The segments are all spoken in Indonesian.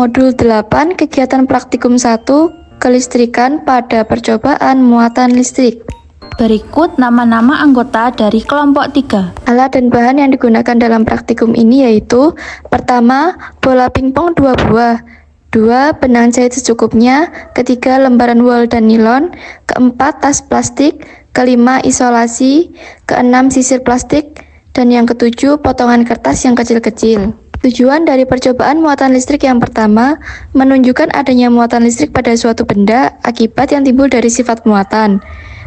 Modul 8 Kegiatan Praktikum 1 Kelistrikan pada percobaan muatan listrik. Berikut nama-nama anggota dari kelompok 3. Alat dan bahan yang digunakan dalam praktikum ini yaitu: pertama, bola pingpong 2 buah, 2, benang jahit secukupnya, ketiga, lembaran wol dan nilon, keempat, tas plastik, kelima, isolasi, keenam, sisir plastik, dan yang ketujuh, potongan kertas yang kecil-kecil. Tujuan dari percobaan muatan listrik yang pertama, menunjukkan adanya muatan listrik pada suatu benda akibat yang timbul dari sifat muatan.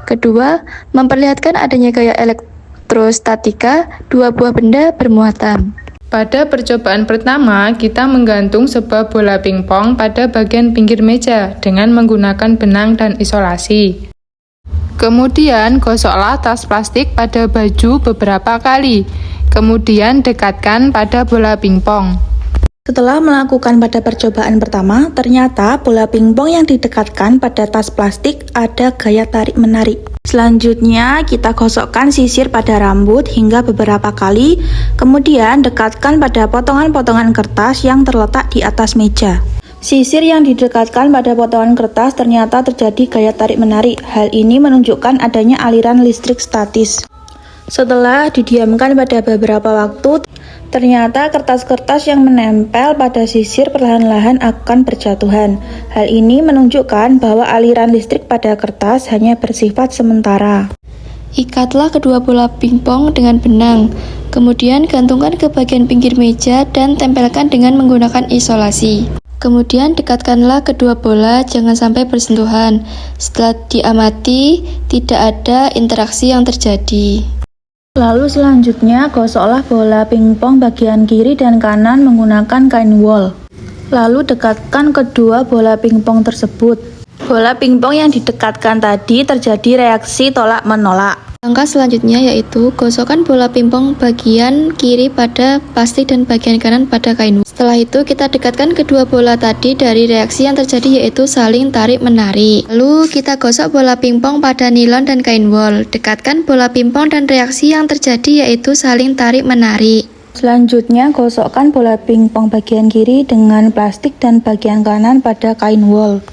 Kedua, memperlihatkan adanya gaya elektrostatika dua buah benda bermuatan. Pada percobaan pertama, kita menggantung sebuah bola pingpong pada bagian pinggir meja dengan menggunakan benang dan isolasi. Kemudian, gosoklah tas plastik pada baju beberapa kali. Kemudian, dekatkan pada bola pingpong. Setelah melakukan pada percobaan pertama, ternyata bola pingpong yang didekatkan pada tas plastik ada gaya tarik-menarik. Selanjutnya, kita gosokkan sisir pada rambut hingga beberapa kali, kemudian dekatkan pada potongan-potongan kertas yang terletak di atas meja. Sisir yang didekatkan pada potongan kertas ternyata terjadi gaya tarik-menarik. Hal ini menunjukkan adanya aliran listrik statis. Setelah didiamkan pada beberapa waktu, ternyata kertas-kertas yang menempel pada sisir perlahan-lahan akan berjatuhan. Hal ini menunjukkan bahwa aliran listrik pada kertas hanya bersifat sementara. Ikatlah kedua bola pingpong dengan benang, kemudian gantungkan ke bagian pinggir meja dan tempelkan dengan menggunakan isolasi. Kemudian dekatkanlah kedua bola, jangan sampai bersentuhan. Setelah diamati, tidak ada interaksi yang terjadi. Lalu selanjutnya, gosoklah bola pingpong bagian kiri dan kanan menggunakan kain wol. Lalu dekatkan kedua bola pingpong tersebut. Bola pingpong yang didekatkan tadi terjadi reaksi tolak-menolak. Langkah selanjutnya yaitu gosokkan bola pingpong bagian kiri pada plastik dan bagian kanan pada kain wol. Setelah itu kita dekatkan kedua bola tadi dari reaksi yang terjadi yaitu saling tarik-menarik. Lalu kita gosok bola pingpong pada nilon dan kain wol. Dekatkan bola pingpong dan reaksi yang terjadi yaitu saling tarik-menarik. Selanjutnya, gosokkan bola pingpong bagian kiri dengan plastik dan bagian kanan pada kain wol.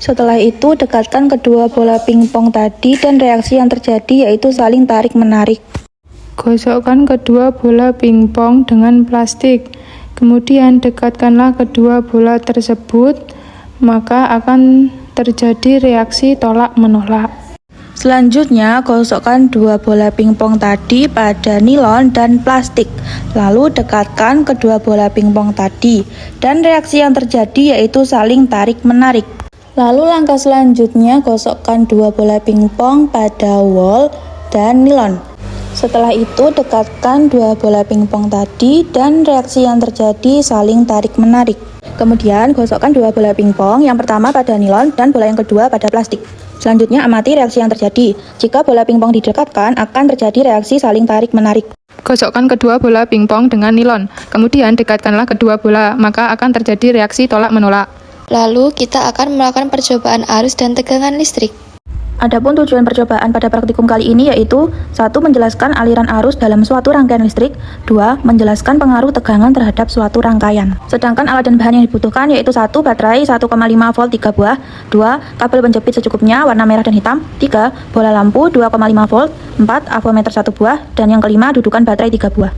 Setelah itu, dekatkan kedua bola pingpong tadi dan reaksi yang terjadi yaitu saling tarik-menarik. Gosokkan kedua bola pingpong dengan plastik. Kemudian dekatkanlah kedua bola tersebut, maka akan terjadi reaksi tolak-menolak. Selanjutnya, gosokkan dua bola pingpong tadi pada nilon dan plastik. Lalu dekatkan kedua bola pingpong tadi dan reaksi yang terjadi yaitu saling tarik-menarik. Lalu langkah selanjutnya, gosokkan dua bola pingpong pada wol dan nilon. Setelah itu, dekatkan dua bola pingpong tadi dan reaksi yang terjadi saling tarik-menarik. Kemudian, gosokkan dua bola pingpong, yang pertama pada nilon dan bola yang kedua pada plastik. Selanjutnya, amati reaksi yang terjadi. Jika bola pingpong didekatkan, akan terjadi reaksi saling tarik-menarik. Gosokkan kedua bola pingpong dengan nilon. Kemudian dekatkanlah kedua bola, maka akan terjadi reaksi tolak-menolak. Lalu kita akan melakukan percobaan arus dan tegangan listrik. Adapun tujuan percobaan pada praktikum kali ini yaitu: 1. Menjelaskan aliran arus dalam suatu rangkaian listrik. 2. Menjelaskan pengaruh tegangan terhadap suatu rangkaian. Sedangkan alat dan bahan yang dibutuhkan yaitu: 1. Baterai 1,5 volt 3 buah. 2. Kabel penjepit secukupnya warna merah dan hitam. 3. Bola lampu 2,5 volt. 4. Avometer 1 buah. Dan yang kelima, dudukan baterai 3 buah.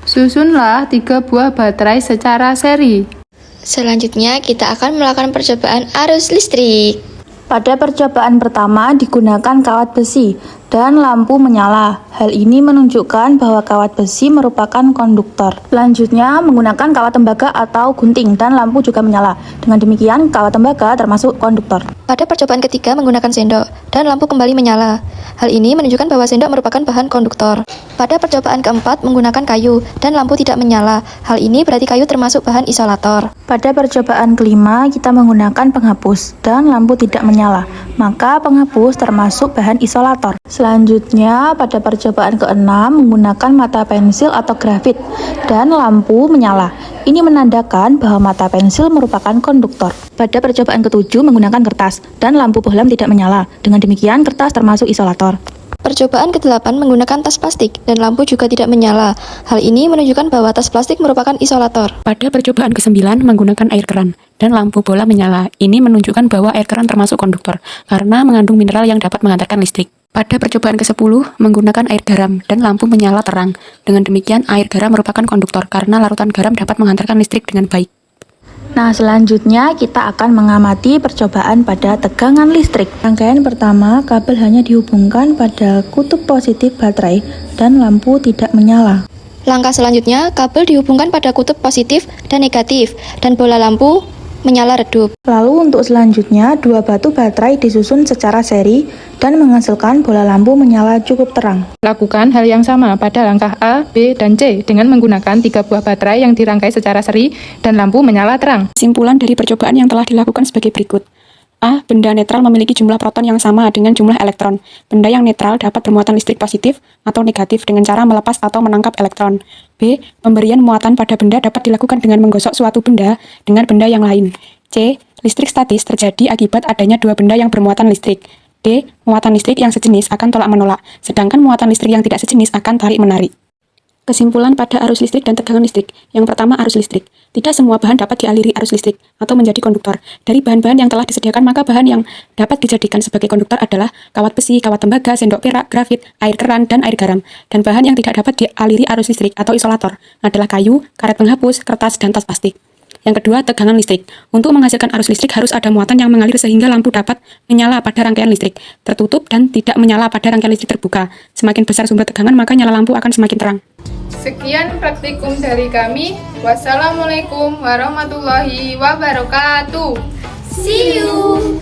Susunlah 3 buah baterai secara seri. Selanjutnya kita akan melakukan percobaan arus listrik. Pada percobaan pertama digunakan kawat besi dan lampu menyala. Hal ini menunjukkan bahwa kawat besi merupakan konduktor. Selanjutnya menggunakan kawat tembaga atau gunting dan lampu juga menyala. Dengan demikian kawat tembaga termasuk konduktor. Pada percobaan ketiga menggunakan sendok dan lampu kembali menyala. Hal ini menunjukkan bahwa sendok merupakan bahan konduktor. Pada percobaan keempat menggunakan kayu dan lampu tidak menyala. Hal ini berarti kayu termasuk bahan isolator. Pada percobaan kelima kita menggunakan penghapus dan lampu tidak menyala. Maka penghapus termasuk bahan isolator. Selanjutnya pada percobaan keenam menggunakan mata pensil atau grafit dan lampu menyala. Ini menandakan bahwa mata pensil merupakan konduktor. Pada percobaan ketujuh menggunakan kertas dan lampu bohlam tidak menyala. Dengan demikian kertas termasuk isolator. Percobaan ke-8 menggunakan tas plastik dan lampu juga tidak menyala. Hal ini menunjukkan bahwa tas plastik merupakan isolator. Pada percobaan ke-9 menggunakan air keran dan lampu bola menyala. Ini menunjukkan bahwa air keran termasuk konduktor karena mengandung mineral yang dapat mengantarkan listrik. Pada percobaan ke-10 menggunakan air garam dan lampu menyala terang. Dengan demikian air garam merupakan konduktor karena larutan garam dapat mengantarkan listrik dengan baik. Nah, selanjutnya kita akan mengamati percobaan pada tegangan listrik. Rangkaian pertama, kabel hanya dihubungkan pada kutub positif baterai dan lampu tidak menyala. Langkah selanjutnya, kabel dihubungkan pada kutub positif dan negatif, dan bola lampu menyala redup. Lalu untuk selanjutnya, dua batu baterai disusun secara seri dan menghasilkan bola lampu menyala cukup terang. Lakukan hal yang sama pada langkah A, B, dan C dengan menggunakan 3 buah baterai yang dirangkai secara seri dan lampu menyala terang. Kesimpulan dari percobaan yang telah dilakukan sebagai berikut. A. Benda netral memiliki jumlah proton yang sama dengan jumlah elektron. Benda yang netral dapat bermuatan listrik positif atau negatif dengan cara melepas atau menangkap elektron. B. Pemberian muatan pada benda dapat dilakukan dengan menggosok suatu benda dengan benda yang lain. C. Listrik statis terjadi akibat adanya dua benda yang bermuatan listrik. D. Muatan listrik yang sejenis akan tolak-menolak, sedangkan muatan listrik yang tidak sejenis akan tarik-menarik. Kesimpulan pada arus listrik dan tegangan listrik. Yang pertama, arus listrik. Tidak semua bahan dapat dialiri arus listrik atau menjadi konduktor. Dari bahan-bahan yang telah disediakan, maka bahan yang dapat dijadikan sebagai konduktor adalah kawat besi, kawat tembaga, sendok perak, grafit, air keran, dan air garam. Dan bahan yang tidak dapat dialiri arus listrik atau isolator adalah kayu, karet penghapus, kertas, dan tas plastik. Yang kedua, tegangan listrik. Untuk menghasilkan arus listrik harus ada muatan yang mengalir sehingga lampu dapat menyala pada rangkaian listrik tertutup dan tidak menyala pada rangkaian listrik terbuka. Semakin besar sumber tegangan, maka nyala lampu akan semakin terang. Sekian praktikum dari kami. Wassalamualaikum warahmatullahi wabarakatuh. See you.